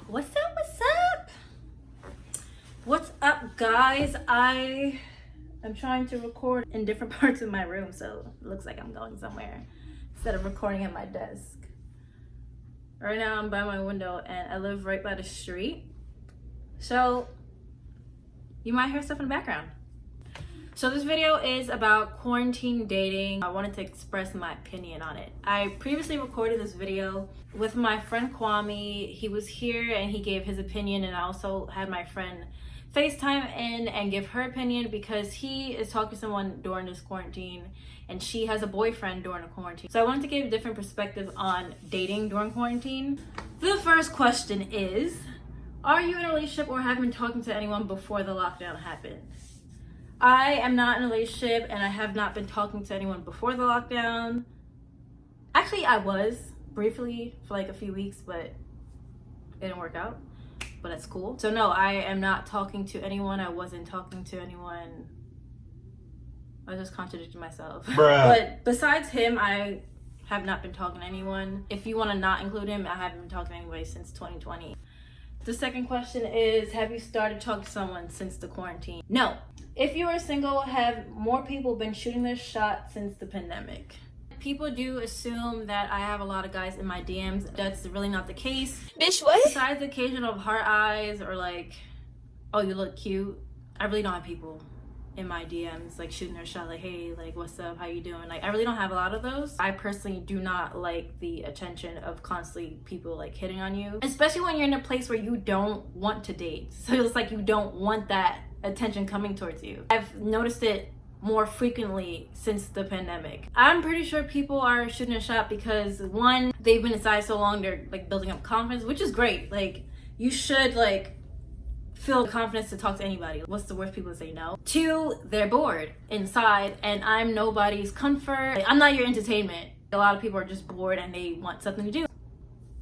What's up? What's up, guys? I am trying to record in different parts of my room, so it looks like I'm going somewhere instead of recording at my desk. Right now I'm by my window and I live right by the street, so you might hear stuff in the background. So this video is about quarantine dating. I wanted to express my opinion on it. I previously recorded this video with my friend Kwame. He was here and he gave his opinion, and I also had my friend FaceTime in and give her opinion because he is talking to someone during this quarantine and she has a boyfriend during the quarantine. So I wanted to give a different perspective on dating during quarantine. The first question is, are you in a relationship or have been talking to anyone before the lockdown happened? I am not in a relationship and I have not been talking to anyone before the lockdown. Actually, I was briefly for like a few weeks, but it didn't work out. But that's cool. So no, I am not talking to anyone. I wasn't talking to anyone. I just contradicted myself. But besides him, I have not been talking to anyone. If you want to not include him, I haven't been talking to anybody since 2020. The second question is, have you started talking to someone since the quarantine? No. If you are single, have more people been shooting their shot since the pandemic? People do assume that I have a lot of guys in my DMs. That's really not the case. Bitch, what? Besides the occasion of heart eyes or like, oh, you look cute, I really don't have people in my DMs like shooting their shot like, hey, like, what's up, how you doing? Like, I really don't have a lot of those. I personally do not like the attention of constantly people like hitting on you, especially when you're in a place where you don't want to date. So it's like you don't want that attention coming towards you. I've noticed it more frequently since the pandemic. I'm pretty sure people are shooting a shot because one, they've been inside so long, they're like building up confidence, which is great. Like, you should like feel confidence to talk to anybody. What's the worst people to say no? Two, they're bored inside and I'm nobody's comfort. Like, I'm not your entertainment. A lot of people are just bored and they want something to do.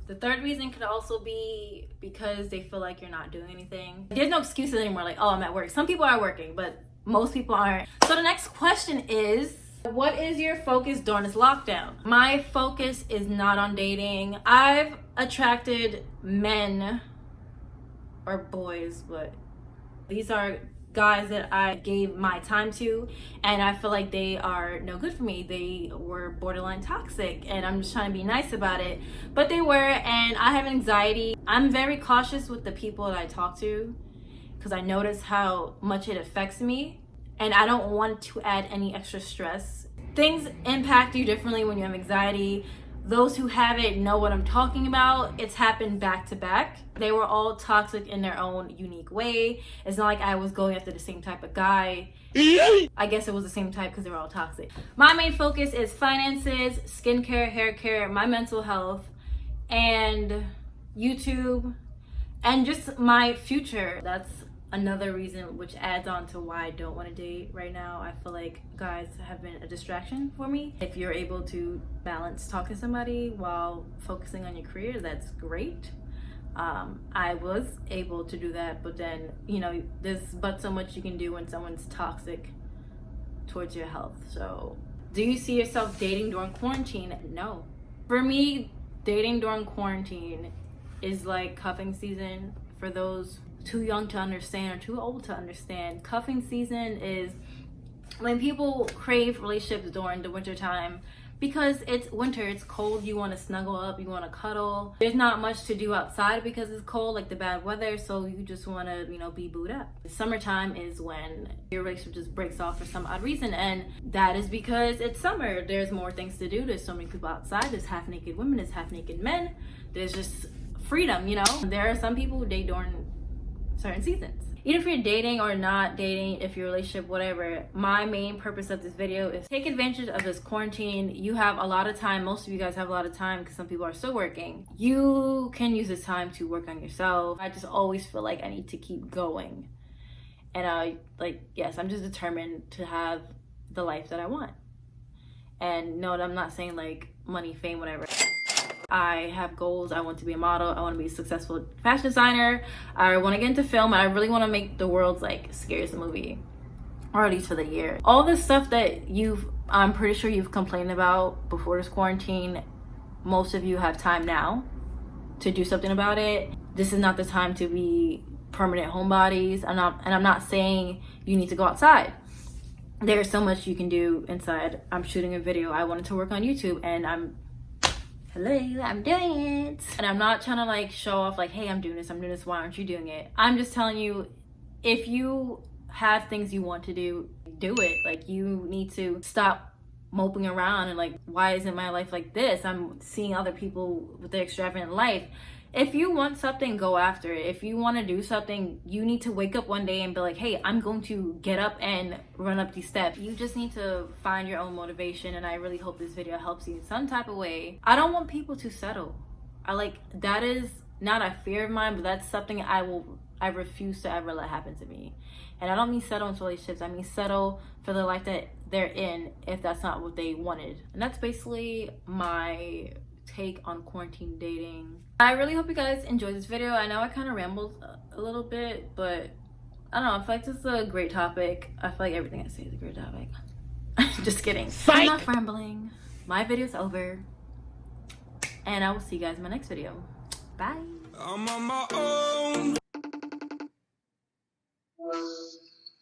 The third reason could also be because they feel like you're not doing anything. There's no excuses anymore, like, oh, I'm at work. Some people are working, but most people aren't. So the next question is, what is your focus during this lockdown? My focus is not on dating. I've attracted men or boys, but these are guys that I gave my time to and I feel like they are no good for me. They were borderline toxic and I'm just trying to be nice about it, but they were, and I have anxiety. I'm very cautious with the people that I talk to because I notice how much it affects me and I don't want to add any extra stress. Things impact you differently when you have anxiety. Those who have it know what I'm talking about. It's happened back to back. They were all toxic in their own unique way. It's not like I was going after the same type of guy. I guess it was the same type because they were all toxic. My main focus is finances, skincare, hair care, my mental health, and YouTube, and just my future. That's another reason which adds on to why I don't want to date right now. I feel like guys have been a distraction for me. If you're able to balance talking to somebody while focusing on your career, that's great. I was able to do that, but then, you know, there's but so much you can do when someone's toxic towards your health. So do you see yourself dating during quarantine? No. For me, dating during quarantine is like cuffing season. For those too young to understand or too old to understand, cuffing season is when people crave relationships during the winter time because it's winter, it's cold, you want to snuggle up, you want to cuddle. There's not much to do outside because it's cold, like the bad weather, so you just want to, you know, be booed up. Summertime is when your relationship just breaks off for some odd reason, and that is because it's summer. There's more things to do. There's so many people outside. There's half naked women, there's half naked men. There's just freedom, you know. There are some people who date during certain seasons. Even if you're dating or not dating, if your relationship, whatever, my main purpose of this video is take advantage of this quarantine. You have a lot of time. Most of you guys have a lot of time because some people are still working. You can use this time to work on yourself. I just always feel like I need to keep going. And yes, I'm just determined to have the life that I want. And no, I'm not saying like money, fame, whatever. I have goals. I want to be a model. I want to be a successful fashion designer. I want to get into film. I really want to make the world's like scariest movie, or at least for the year. All this stuff that you've I'm pretty sure you've complained about before this quarantine. Most of you have time now to do something about it. This is not the time to be permanent homebodies. I'm not saying you need to go outside. There's so much you can do inside. I'm shooting a video. I wanted to work on YouTube, and I'm doing it. And I'm not trying to like show off like, hey, I'm doing this, why aren't you doing it? I'm just telling you, if you have things you want to do it. Like, you need to stop moping around and like, why isn't my life like this? I'm seeing other people with their extravagant life. If you want something, go after it. If you want to do something, you need to wake up one day and be like, hey, I'm going to get up and run up these steps. You just need to find your own motivation, and I really hope this video helps you in some type of way. I don't want people to settle. That is not a fear of mine, but that's something I refuse to ever let happen to me. And I don't mean settle into relationships. I mean settle for the life that they're in if that's not what they wanted. And that's basically my take on quarantine dating. I really hope you guys enjoyed this video. I know I kind of rambled a little bit, but I don't know, I feel like this is a great topic. I feel like everything I say is a great topic. Just kidding. Psych! I'm not rambling. My video's over, and I will see you guys in my next video. Bye. I'm on my own.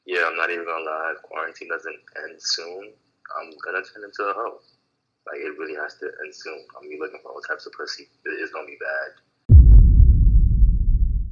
Yeah, I'm not even gonna lie. If quarantine doesn't end soon, I'm gonna turn into a hoe. Like, it really has to end soon. I'm gonna be looking for all types of pussy. It is gonna be bad.